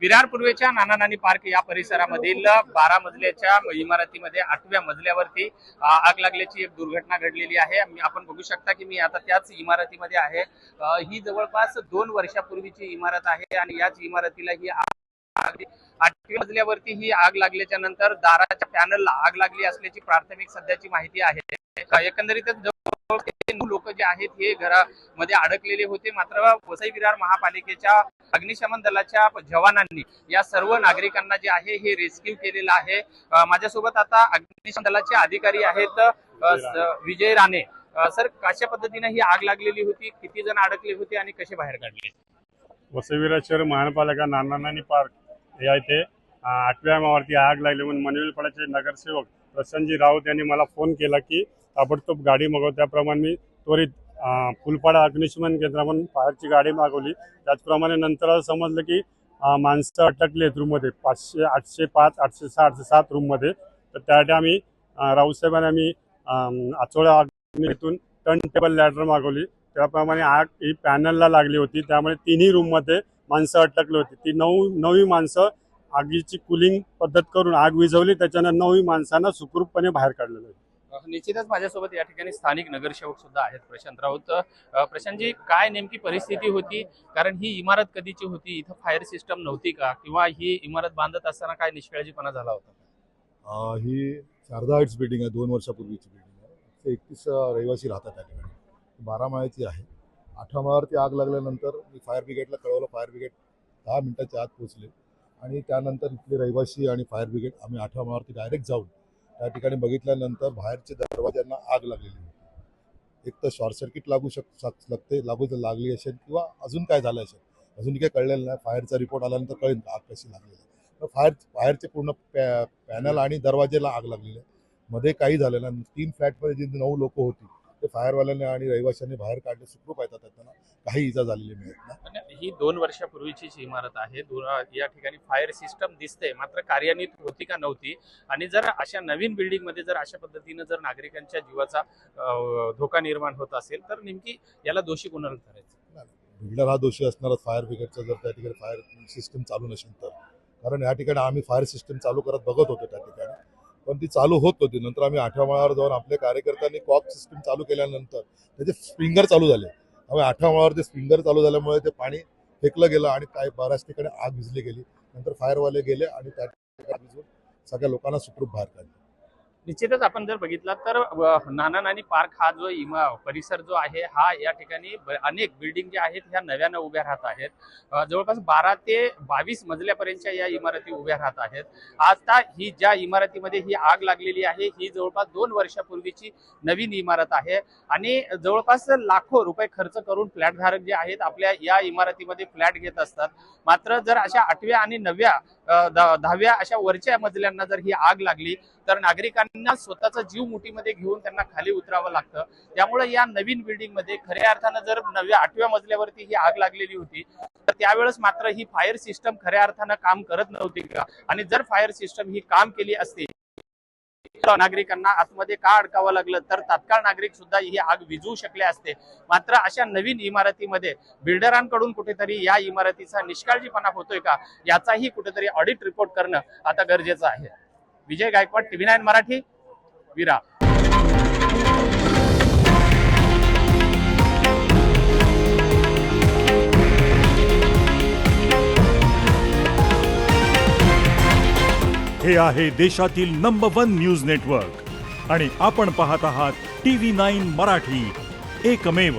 विरार पूर्वेच्या नाना नानी पार्क या परिसरामधील 12 मजल्याच्या इमारतीमध्ये 8व्या मजल्यावरती आग लागल्याची एक दुर्घटना घडलेली आहे। आपण बघू शकता की मी आता त्याच इमारतीमध्ये आहे। ही जवळपास 2 वर्षापूर्वीची इमारत आहे आणि याच इमारतीला ही 8व्या मजल्यावरती ही आग लागल्याच्या नंतर दाराच्या पॅनलला आग लागली असल्याची प्राथमिक सध्याची माहिती आहे। एकंदरीतच लोक जे आहेत हे घरामध्ये अडकलेले होते। मात्र वसई विरार महापालिकेच्या अग्निशमन दलाच्या जवानांनी या सर्व नागरिकांना जे आहे हे रेस्क्यू केलेलं आहे। माझ्यासोबत आता अग्निशमन दलाचे अधिकारी आहेत विजय राणे सर, कशा पद्धतीने ही आग लागलेली होती, किती जण अडकले होते आणि कसे बाहेर काढले? वसई विरार शहर महानगरपालिका नाना नानी पार्क या इथे 8व्या माळावरती आग लागली म्हणून मनवेलपाड्याचे नगरसेवक प्रशांतजी राऊत यांनी मला फोन केला की ताबडतोब गाडी मागव। त्याप्रमाणे मी त्वरित फुलपाडा अग्निशमन केंद्रामधून फायरची गाडी मागवली। त्याचप्रमाणे नंतर समजलं की माणसं अटकलेत रूममध्ये 500, 805, 806, 807 रूममध्ये। तर त्यासाठी आम्ही राऊतसाहेबांनी आम्ही आचोळा अग्नीतून टर्न टेबल लॅडर मागवली। त्याप्रमाणे आग ही पॅनलला लागली होती, त्यामुळे तिन्ही रूममध्ये माणसं अटकली होती। ती नवी माणसं आगीची कुलिंग पद्धत करून आग विझवली, त्याच्यानं 9 माणसांना सुखरूपपणे बाहेर काढलेलं आहे। निश्चितच माझ्यासोबत या ठिकाणी स्थानिक नगरसेवक सुद्धा आहेत प्रशांत राऊत। प्रशांतजी, काय नेमकी परिस्थिती होती? कारण ही इमारत कधीची होती, इथं फायर सिस्टम नव्हती का, किंवा ही इमारत बांधत असताना काय निष्काळजीपणा झाला होता? ही शारदा हाईट्स बिल्डिंग आहे, 2 वर्षापूर्वीची बिल्डिंग आहे। 31 रहिवासी राहतात त्या ठिकाणी। 12 माळ्याची आहे। 8व्या माळ्यावरती आग लागल्यानंतर मी फायर ब्रिगेडला कळवलं। फायर ब्रिगेड 10 मिनिटाच्या आत पोहोचले आणि त्यानंतर इथले रहिवासी आणि फायर ब्रिगेड आम्ही 8व्या माळ्यावरती डायरेक्ट जाऊन त्या ठिकाणी बघितल्यानंतर बाहेरच्या दरवाज्यांना आग लागलेली होती। एक तर शॉर्ट सर्किट लागली असेल किंवा अजून काय झालं असेल, अजून काही कळलेलं नाही। फायरचा रिपोर्ट आल्यानंतर कळेल आग कशी लागलेली आहे। तर फायरचे पूर्ण पॅनल आणि दरवाजेला आग लागलेली आहे। मध्ये काही झालेलं नाही। 3 फ्लॅटमध्ये जी 9 लोक होती ते फायरवाल्यांनी आणि रहिवाशांनी बाहेर काढले, सुखरूप येतात, त्यांना काही इजा झालेली नाही। ही 2 वर्षापूर्वीची इमारत आहे। या ठिकाणी फायर सिस्टम दिसते, मात्र कार्यान्वित होती का नव्हती? आणि जर अशा नवीन बिल्डिंग मध्ये जर अशा पद्धतीने जर नागरिकांच्या जीवाचा धोका निर्माण होत असेल तर नेमकी याला दोषी कोणाला धरायचं? बिल्डर हा दोषी असणारच, फायर ब्रिगेडचा जर त्या ठिकाणी फायर सिस्टम चालू नसेल तर। कारण या ठिकाणी आम्ही फायर सिस्टम चालू करत बघत होतो त्या ठिकाणी, पण ती चालू होत होती। नंतर आम्ही 8व्या माळ्यावर जाऊन आपल्या कार्यकर्त्यांनी कॉक सिस्टम चालू केल्यानंतर त्याचे स्प्रिंगर चालू झाले। त्यामुळे 8व्या माळ्यावर ते स्प्रिंगर चालू झाल्यामुळे ते पाणी फेकलं गेलं आणि काही बऱ्याच ठिकाणी आग विझली गेली। नंतर फायरवाले गेले आणि त्या ठिकाणी विझून सगळ्या लोकांना सुखरूप बाहेर काढले। निश्चितच आपण जर बघितलं तर नाना नानी पार्क हा जो परिसर जो आहे हा या ठिकाणी अनेक बिल्डिंग जे आहेत ह्या नव्यानं उभ्या राहत आहेत। जवळपास 12 ते 22 मजल्यापर्यंतच्या या इमारती उभ्या राहत आहेत। आता ही ज्या इमारतीमध्ये ही आग लागलेली आहे ही जवळपास 2 वर्षापूर्वीची नवीन इमारत आहे आणि जवळपास लाखो रुपये खर्च करून फ्लॅटधारक जे आहेत आपल्या या इमारतीमध्ये फ्लॅट घेत असतात। मात्र जर अशा 8व्या आणि 9व्या 10व्या अशा वरच्या मजल्यांना जर ही आग लागली तर नागरिकांना स्वतःचा जीव मुठीमध्ये घेऊन त्यांना खाली उतरावं लागतं। त्यामुळे या नवीन बिल्डिंग मध्ये खऱ्या अर्थानं जर 9व्या 8व्या मजल्यावरती ही आग लागलेली होती तर त्यावेळेस मात्र ही फायर सिस्टम खऱ्या अर्थानं काम करत नव्हती का? आणि जर फायर सिस्टम ही काम केली असती नागरिकांना आतमध्ये का अडकावं लागलं तर तात्काळ नागरिक सुद्धा ही आग विझवू शकले असते। मात्र अशा नवीन इमारतीमध्ये बिल्डरांकडून कुठेतरी या इमारतीचा निष्काळजीपणा होतोय का याचाही कुठेतरी ऑडिट रिपोर्ट करणं आता गरजेचं आहे। विजय गायकवाड, TV9 मराठी, विरार। हे आहे देशातील नंबर 1 न्यूज नेटवर्क आणि आपण पाहत आहात TV9 मराठी, एकमेव।